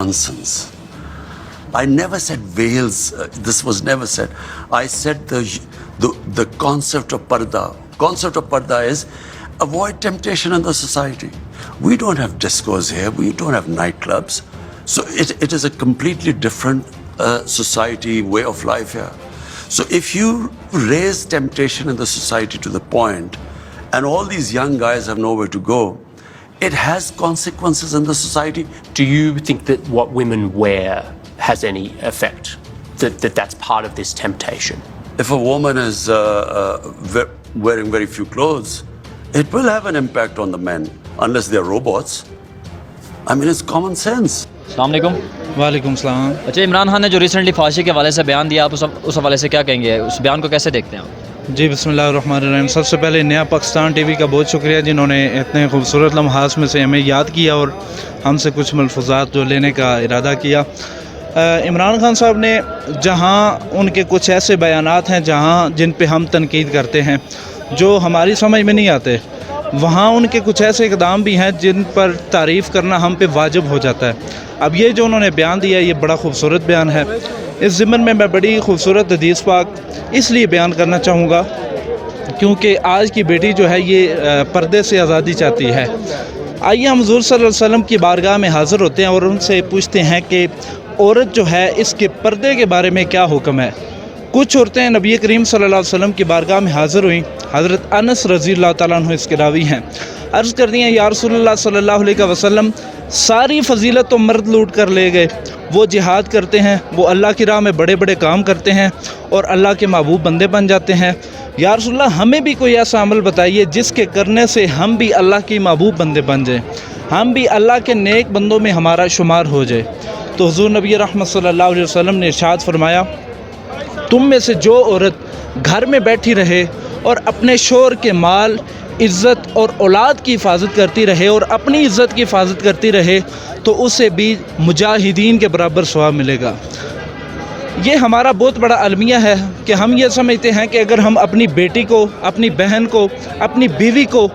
nonsense. I never said veils. This was never said. I said the concept of parda. Concept of parda is avoid temptation in the society. We don't have discos here. We don't have nightclubs. So it is a completely different society, way of life here. So if you raise temptation in the society to the point, and all these young guys have nowhere to go, it has consequences in the society. Do you think that what women wear has any effect? That's part of this temptation? If a woman is wearing very few clothes, it will have an impact on the men, unless they're robots. I mean, it's common sense. السلام علیکم. وعلیکم السلام. اچھا، عمران خان نے جو recently فحاشی کے حوالے سے بیان دیا، آپ اس حوالے سے کیا کہیں گے؟ اس بیان کو کیسے دیکھتے ہیں آپ؟ جی بسم اللہ الرحمن الرحیم. سب سے پہلے نیا پاکستان ٹی وی کا بہت شکریہ، جنہوں نے اتنے خوبصورت لمحات میں سے ہمیں یاد کیا اور ہم سے کچھ ملفوظات جو لینے کا ارادہ کیا. عمران خان صاحب نے جہاں ان کے کچھ ایسے بیانات ہیں جن پہ ہم تنقید کرتے ہیں جو ہماری سمجھ میں نہیں آتے، وہاں ان کے کچھ ایسے اقدام بھی ہیں جن پر تعریف کرنا ہم پہ واجب ہو جاتا ہے. اب یہ جو انہوں نے بیان دیا، یہ بڑا خوبصورت بیان ہے. اس ضمن میں بڑی خوبصورت حدیث پاک اس لیے بیان کرنا چاہوں گا کیونکہ آج کی بیٹی جو ہے یہ پردے سے آزادی چاہتی ہے. آئیے ہم حضور صلی اللہ علیہ وسلم کی بارگاہ میں حاضر ہوتے ہیں اور ان سے پوچھتے ہیں کہ عورت جو ہے اس کے پردے کے بارے میں کیا حکم ہے. کچھ عورتیں نبی کریم صلی اللہ علیہ وسلم کی بارگاہ میں حاضر ہوئیں. حضرت انس رضی اللہ تعالیٰ عنہ اس کے راوی ہیں. عرض کر دی ہیں، یا رسول اللہ صلی اللہ علیہ وسلم، ساری فضیلت تو مرد لوٹ کر لے گئے. وہ جہاد کرتے ہیں، وہ اللہ کی راہ میں بڑے بڑے کام کرتے ہیں اور اللہ کے محبوب بندے بن جاتے ہیں. یا رسول اللہ، ہمیں بھی کوئی ایسا عمل بتائیے جس کے کرنے سے ہم بھی اللہ کی محبوب بندے بن جائیں، ہم بھی اللہ کے نیک بندوں میں ہمارا شمار ہو جائے. تو حضور نبی رحمت صلی اللہ علیہ وسلم نے ارشاد فرمایا، تم میں سے جو عورت گھر میں بیٹھی رہے اور اپنے شوہر کے مال، عزت اور اولاد کی حفاظت کرتی رہے اور اپنی عزت کی حفاظت کرتی رہے تو اسے بھی مجاہدین کے برابر ثواب ملے گا. یہ ہمارا بہت بڑا المیہ ہے کہ ہم یہ سمجھتے ہیں کہ اگر ہم اپنی بیٹی کو، اپنی بہن کو، اپنی بیوی کو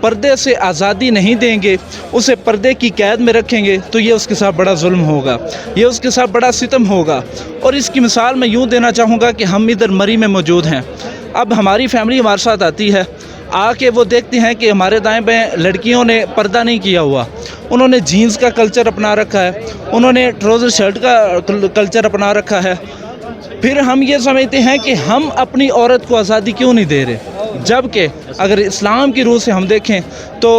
پردے سے آزادی نہیں دیں گے، اسے پردے کی قید میں رکھیں گے تو یہ اس کے ساتھ بڑا ظلم ہوگا، یہ اس کے ساتھ بڑا ستم ہوگا. اور اس کی مثال میں یوں دینا چاہوں گا کہ ہم ادھر مری میں موجود ہیں. اب ہماری فیملی ہمارے ساتھ آتی ہے، آ کے وہ دیکھتے ہیں کہ ہمارے دائیں بائیں لڑکیوں نے پردہ نہیں کیا ہوا، انہوں نے جینز کا کلچر اپنا رکھا ہے، انہوں نے ٹراؤزر شرٹ کا کلچر اپنا رکھا ہے. پھر ہم یہ سمجھتے ہیں کہ ہم اپنی عورت کو آزادی کیوں نہیں دے رہے، جبکہ اگر اسلام کی روح سے ہم دیکھیں تو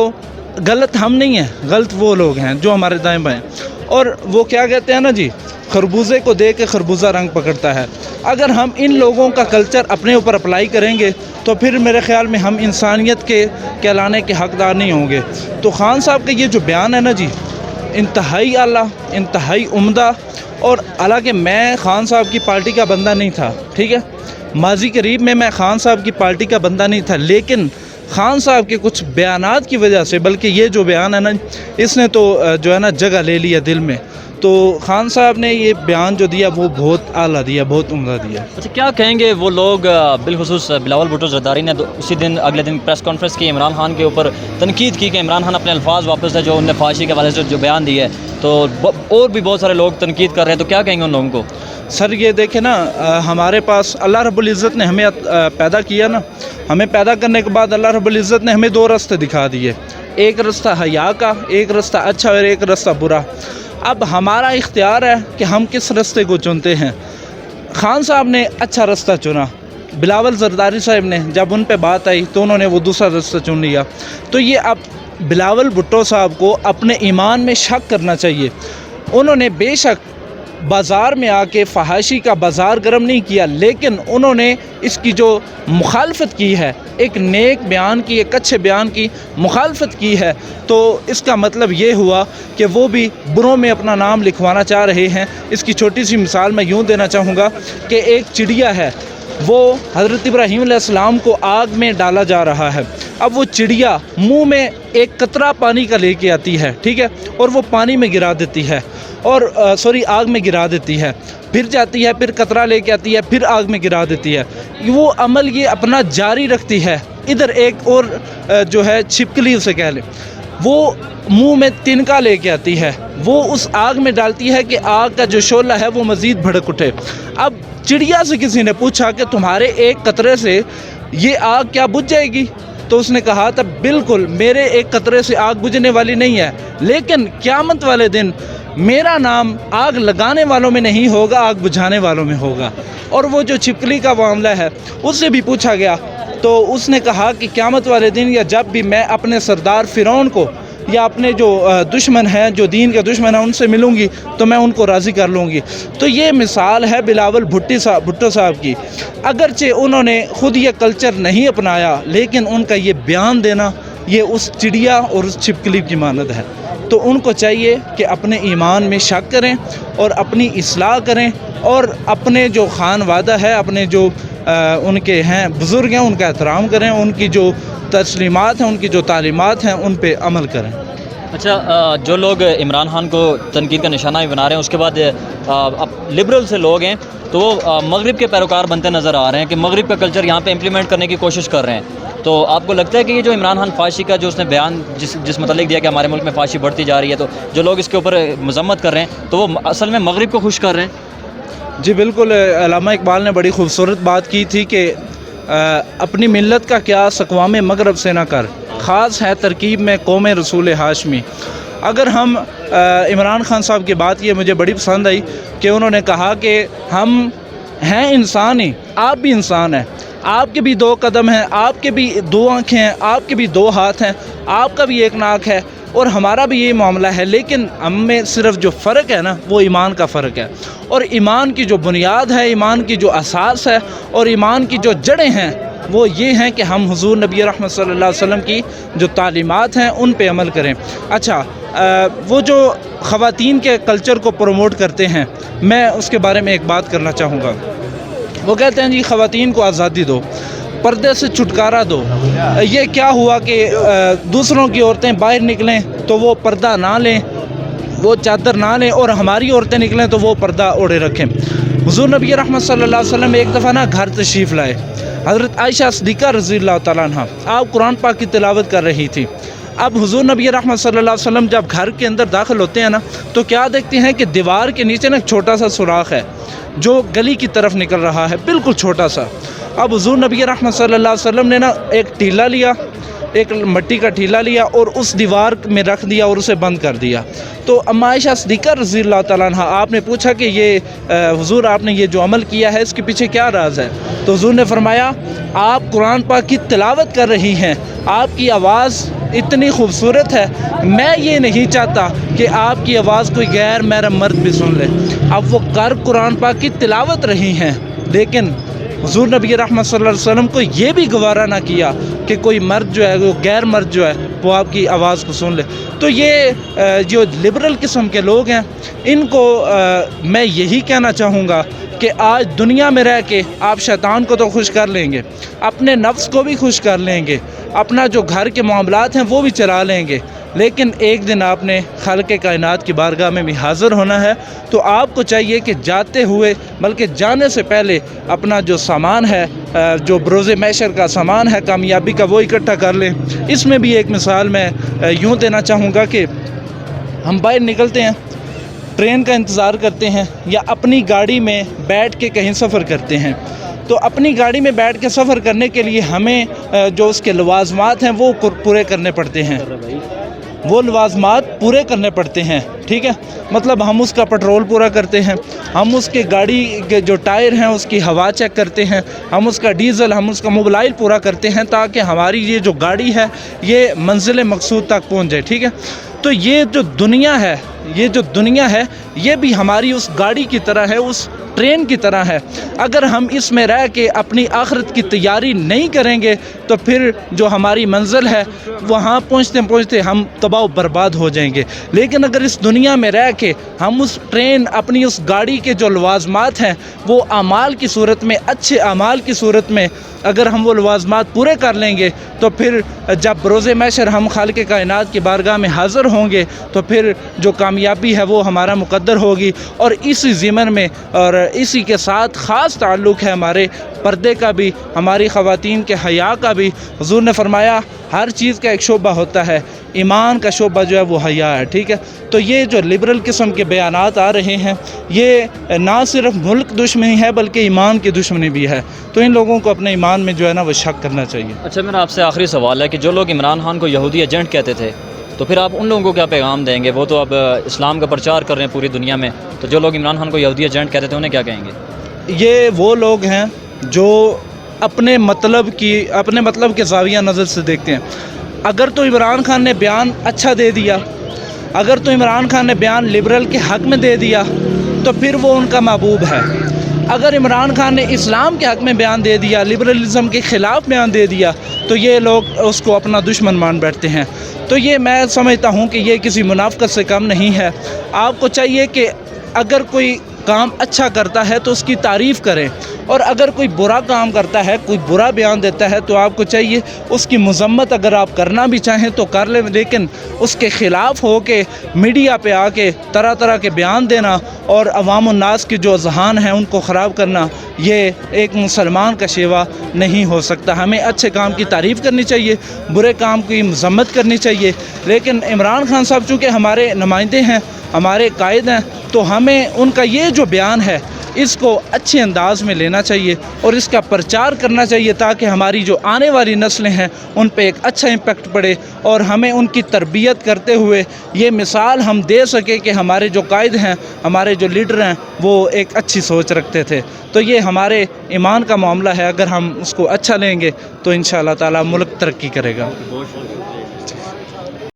غلط ہم نہیں ہیں، غلط وہ لوگ ہیں جو ہمارے دائیں بائیں. اور وہ کیا کہتے ہیں نا جی، خربوزے کو دیکھ کے خربوزہ رنگ پکڑتا ہے. اگر ہم ان لوگوں کا کلچر اپنے اوپر اپلائی کریں گے تو پھر میرے خیال میں ہم انسانیت کے کہلانے کے حقدار نہیں ہوں گے. تو خان صاحب کا یہ جو بیان ہے نا جی، انتہائی اعلیٰ، انتہائی عمدہ. اور حالانکہ میں خان صاحب کی پارٹی کا بندہ نہیں تھا، ٹھیک ہے، ماضی قریب میں خان صاحب کی پارٹی کا بندہ نہیں تھا، لیکن خان صاحب کے کچھ بیانات کی وجہ سے، بلکہ یہ جو بیان ہے نا، اس نے تو جو ہے نا جگہ لے لیا دل میں. تو خان صاحب نے یہ بیان جو دیا وہ بہت اعلیٰ دیا، بہت عمدہ دیا. اچھا، کیا کہیں گے وہ لوگ، بالخصوص بلاول بھٹو زرداری نے اسی دن اگلے دن پریس کانفرنس کی، عمران خان کے اوپر تنقید کی کہ عمران خان اپنے الفاظ واپس ہے جو انہوں نے فحاشی کے حوالے سے جو بیان دی ہے، تو اور بھی بہت سارے لوگ تنقید کر رہے ہیں، تو کیا کہیں گے ان لوگوں کو؟ سر یہ دیکھیں نا، ہمارے پاس اللہ رب العزت نے ہمیں پیدا کیا نا، ہمیں پیدا کرنے کے بعد اللہ رب العزت نے ہمیں دو راستے دکھا دیے، ایک راستہ حیا کا، ایک راستہ اچھا اور ایک راستہ برا. اب ہمارا اختیار ہے کہ ہم کس راستے کو چنتے ہیں. خان صاحب نے اچھا راستہ چنا، بلاول زرداری صاحب نے جب ان پہ بات آئی تو انہوں نے وہ دوسرا راستہ چن لیا. تو یہ اب بلاول بھٹو صاحب کو اپنے ایمان میں شک کرنا چاہیے. انہوں نے بے شک بازار میں آ کے فحاشی کا بازار گرم نہیں کیا، لیکن انہوں نے اس کی جو مخالفت کی ہے، ایک نیک بیان کی، ایک اچھے بیان کی مخالفت کی ہے، تو اس کا مطلب یہ ہوا کہ وہ بھی بروں میں اپنا نام لکھوانا چاہ رہے ہیں. اس کی چھوٹی سی مثال میں یوں دینا چاہوں گا کہ ایک چڑیا ہے، وہ حضرت ابراہیم علیہ السلام کو آگ میں ڈالا جا رہا ہے. اب وہ چڑیا منہ میں ایک قطرہ پانی کا لے کے آتی ہے، ٹھیک ہے، اور وہ پانی میں گرا دیتی ہے، اور آگ میں گرا دیتی ہے، پھر جاتی ہے، پھر قطرہ لے کے آتی ہے، پھر آگ میں گرا دیتی ہے. وہ عمل یہ اپنا جاری رکھتی ہے. ادھر ایک اور جو ہے چھپکلی اسے کہہ لیں. وہ منہ میں تنکا لے کے آتی ہے, وہ اس آگ میں ڈالتی ہے کہ آگ کا جو شعلہ ہے وہ مزید بھڑک اٹھے. اب چڑیا سے کسی نے پوچھا کہ تمہارے ایک قطرے سے یہ آگ کیا بجھ جائے گی؟ تو اس نے کہا تھا بالکل میرے ایک قطرے سے آگ بجھنے والی نہیں ہے, لیکن قیامت والے دن میرا نام آگ لگانے والوں میں نہیں ہوگا, آگ بجھانے والوں میں ہوگا. اور وہ جو چھپکلی کا معاملہ ہے اس سے بھی پوچھا گیا تو اس نے کہا کہ قیامت والے دن یا جب بھی میں اپنے سردار فرعون کو یا اپنے جو دشمن ہیں, جو دین کے دشمن ہیں, ان سے ملوں گی تو میں ان کو راضی کر لوں گی. تو یہ مثال ہے بلاول بھٹو صاحب کی. اگرچہ انہوں نے خود یہ کلچر نہیں اپنایا, لیکن ان کا یہ بیان دینا یہ اس چڑیا اور اس چھپکلی کی مانند ہے. تو ان کو چاہیے کہ اپنے ایمان میں شک کریں اور اپنی اصلاح کریں, اور اپنے جو خانوادہ ہے, اپنے جو ان کے ہیں بزرگ ہیں, ان کا احترام کریں, ان کی جو تسلیمات ہیں, ان کی جو تعلیمات ہیں, ان پہ عمل کریں. اچھا, جو لوگ عمران خان کو تنقید کا نشانہ بھی بنا رہے ہیں, اس کے بعد لبرل سے لوگ ہیں تو وہ مغرب کے پیروکار بنتے نظر آ رہے ہیں کہ مغرب کا کلچر یہاں پہ امپلیمنٹ کرنے کی کوشش کر رہے ہیں. تو آپ کو لگتا ہے کہ یہ جو عمران خان فحاشی کا جو اس نے بیان جس متعلق دیا کہ ہمارے ملک میں فحاشی بڑھتی جا رہی ہے, تو جو لوگ اس کے اوپر مذمت کر رہے ہیں تو وہ اصل میں مغرب کو خوش کر رہے ہیں؟ جی بالکل, علامہ اقبال نے بڑی خوبصورت بات کی تھی کہ اپنی ملت کا قیاس اقوام مغرب سے نہ کر, خاص ہے ترکیب میں قوم رسول ہاشمی. اگر ہم عمران خان صاحب کی بات یہ مجھے بڑی پسند آئی کہ انہوں نے کہا کہ ہم ہیں انسان ہی, آپ بھی انسان ہیں, آپ کے بھی 2 قدم ہیں, آپ کے بھی 2 آنکھیں ہیں, آپ کے بھی 2 ہاتھ ہیں, آپ کا بھی 1 ناک ہے, اور ہمارا بھی یہ معاملہ ہے. لیکن ہم میں صرف جو فرق ہے نا وہ ایمان کا فرق ہے, اور ایمان کی جو بنیاد ہے, ایمان کی جو اساس ہے, اور ایمان کی جو جڑیں ہیں وہ یہ ہیں کہ ہم حضور نبی رحمت صلی اللہ علیہ وسلم کی جو تعلیمات ہیں ان پہ عمل کریں. اچھا, وہ جو خواتین کے کلچر کو پروموٹ کرتے ہیں, میں اس کے بارے میں ایک بات کرنا چاہوں گا. وہ کہتے ہیں جی خواتین کو آزادی دو, پردے سے چھٹکارا دو. یہ کیا ہوا کہ دوسروں کی عورتیں باہر نکلیں تو وہ پردہ نہ لیں, وہ چادر نہ لیں, اور ہماری عورتیں نکلیں تو وہ پردہ اوڑھے رکھیں. حضور نبی رحمت صلی اللہ علیہ وسلم ایک دفعہ نا گھر تشریف لائے. حضرت عائشہ صدیقہ رضی اللہ تعالیٰ عنہ آپ قرآن پاک کی تلاوت کر رہی تھی. اب حضور نبی رحمت صلی اللہ علیہ وسلم جب گھر کے اندر داخل ہوتے ہیں نا تو کیا دیکھتے ہیں کہ دیوار کے نیچے نا ایک چھوٹا سا سوراخ ہے جو گلی کی طرف نکل رہا ہے, بالکل چھوٹا سا. اب حضور نبی رحمت صلی اللہ علیہ وسلم نے نا ایک ٹیلا لیا, ایک مٹی کا ٹیلا لیا اور اس دیوار میں رکھ دیا اور اسے بند کر دیا. تو اما عائشہ صدیقہ رضی اللہ تعالیٰ عنہ آپ نے پوچھا کہ یہ حضور آپ نے یہ جو عمل کیا ہے اس کے پیچھے کیا راز ہے؟ تو حضور نے فرمایا آپ قرآن پاک کی تلاوت کر رہی ہیں, آپ کی آواز اتنی خوبصورت ہے, میں یہ نہیں چاہتا کہ آپ کی آواز کوئی غیر محرم مرد بھی سن لے. اب وہ قرآن پاک کی تلاوت رہی ہیں, لیکن حضور نبی رحمت صلی اللہ علیہ وسلم کو یہ بھی گوارا نہ کیا کہ کوئی مرد جو ہے, وہ غیر مرد جو ہے وہ آپ کی آواز کو سن لے. تو یہ جو لبرل قسم کے لوگ ہیں ان کو میں یہی کہنا چاہوں گا کہ آج دنیا میں رہ کے آپ شیطان کو تو خوش کر لیں گے, اپنے نفس کو بھی خوش کر لیں گے, اپنا جو گھر کے معاملات ہیں وہ بھی چلا لیں گے, لیکن ایک دن آپ نے خالق کائنات کی بارگاہ میں بھی حاضر ہونا ہے. تو آپ کو چاہیے کہ جاتے ہوئے بلکہ جانے سے پہلے اپنا جو سامان ہے, جو بروز معاشر کا سامان ہے کامیابی کا, وہ اکٹھا کر لیں. اس میں بھی ایک مثال میں یوں دینا چاہوں گا کہ ہم باہر نکلتے ہیں, ٹرین کا انتظار کرتے ہیں یا اپنی گاڑی میں بیٹھ کے کہیں سفر کرتے ہیں. تو اپنی گاڑی میں بیٹھ کے سفر کرنے کے لیے ہمیں جو اس کے لوازمات ہیں وہ پورے کرنے پڑتے ہیں, وہ لوازمات پورے کرنے پڑتے ہیں. ٹھیک ہے, مطلب ہم اس کا پٹرول پورا کرتے ہیں, ہم اس کے گاڑی کے جو ٹائر ہیں اس کی ہوا چیک کرتے ہیں, ہم اس کا ڈیزل, ہم اس کا موبلائل پورا کرتے ہیں تاکہ ہماری یہ جو گاڑی ہے یہ منزل مقصود تک پہنچ جائے. ٹھیک ہے, تو یہ جو دنیا ہے یہ بھی ہماری اس گاڑی کی طرح ہے, اس ٹرین کی طرح ہے. اگر ہم اس میں رہ کے اپنی آخرت کی تیاری نہیں کریں گے تو پھر جو ہماری منزل ہے وہاں پہنچتے پہنچتے ہم تباہ و برباد ہو جائیں گے. لیکن اگر اس دنیا میں رہ کے ہم اس ٹرین, اپنی اس گاڑی کے جو لوازمات ہیں وہ اعمال کی صورت میں, اچھے اعمال کی صورت میں اگر ہم وہ لوازمات پورے کر لیں گے تو پھر جب بروز محشر ہم خالق کائنات کی بارگاہ میں حاضر ہوں گے تو پھر جو کامیابی ہے وہ ہمارا مقدر ہوگی. اور اسی ضمن میں اور اسی کے ساتھ خاص تعلق ہے ہمارے پردے کا بھی, ہماری خواتین کے حیا کا بھی. حضور نے فرمایا ہر چیز کا ایک شعبہ ہوتا ہے، ایمان کا شعبہ جو ہے وہ حیا ہے، ٹھیک ہے. تو یہ جو لبرل قسم کے بیانات آ رہے ہیں یہ نہ صرف ملک دشمنی ہے بلکہ ایمان کی دشمنی بھی ہے. تو ان لوگوں کو اپنے ایمان میں جو ہے نا وہ شک کرنا چاہیے. اچھا میرا آپ سے آخری سوال ہے کہ جو لوگ عمران خان کو یہودی ایجنٹ کہتے تھے تو پھر آپ ان لوگوں کو کیا پیغام دیں گے؟ وہ تو اب اسلام کا پرچار کر رہے ہیں پوری دنیا میں، تو جو لوگ عمران خان کو یہودی ایجنٹ کہتے تھے انہیں کیا کہیں گے؟ یہ وہ لوگ ہیں جو اپنے مطلب کے زاویہ نظر سے دیکھتے ہیں. اگر تو عمران خان نے بیان اچھا دے دیا، اگر تو عمران خان نے بیان لبرل کے حق میں دے دیا تو پھر وہ ان کا محبوب ہے. اگر عمران خان نے اسلام کے حق میں بیان دے دیا، لبرلزم کے خلاف بیان دے دیا تو یہ لوگ اس کو اپنا دشمن مان بیٹھتے ہیں. تو یہ میں سمجھتا ہوں کہ یہ کسی منافقت سے کم نہیں ہے. آپ کو چاہیے کہ اگر کوئی کام اچھا کرتا ہے تو اس کی تعریف کریں، اور اگر کوئی برا کام کرتا ہے، کوئی برا بیان دیتا ہے تو آپ کو چاہیے اس کی مذمت اگر آپ کرنا بھی چاہیں تو کر لیں، لیکن اس کے خلاف ہو کے میڈیا پہ آ کے طرح طرح کے بیان دینا اور عوام الناس کی جو اذہان ہیں ان کو خراب کرنا، یہ ایک مسلمان کا شیوا نہیں ہو سکتا. ہمیں اچھے کام کی تعریف کرنی چاہیے، برے کام کی مذمت کرنی چاہیے. لیکن عمران خان صاحب چونکہ ہمارے نمائندے ہیں، ہمارے قائد ہیں، تو ہمیں ان کا یہ جو بیان ہے اس کو اچھے انداز میں لینا چاہیے اور اس کا پرچار کرنا چاہیے تاکہ ہماری جو آنے والی نسلیں ہیں ان پہ ایک اچھا امپیکٹ پڑے اور ہمیں ان کی تربیت کرتے ہوئے یہ مثال ہم دے سکیں کہ ہمارے جو قائد ہیں، ہمارے جو لیڈر ہیں وہ ایک اچھی سوچ رکھتے تھے. تو یہ ہمارے ایمان کا معاملہ ہے، اگر ہم اس کو اچھا لیں گے تو انشاءاللہ تعالی ملک ترقی کرے گا.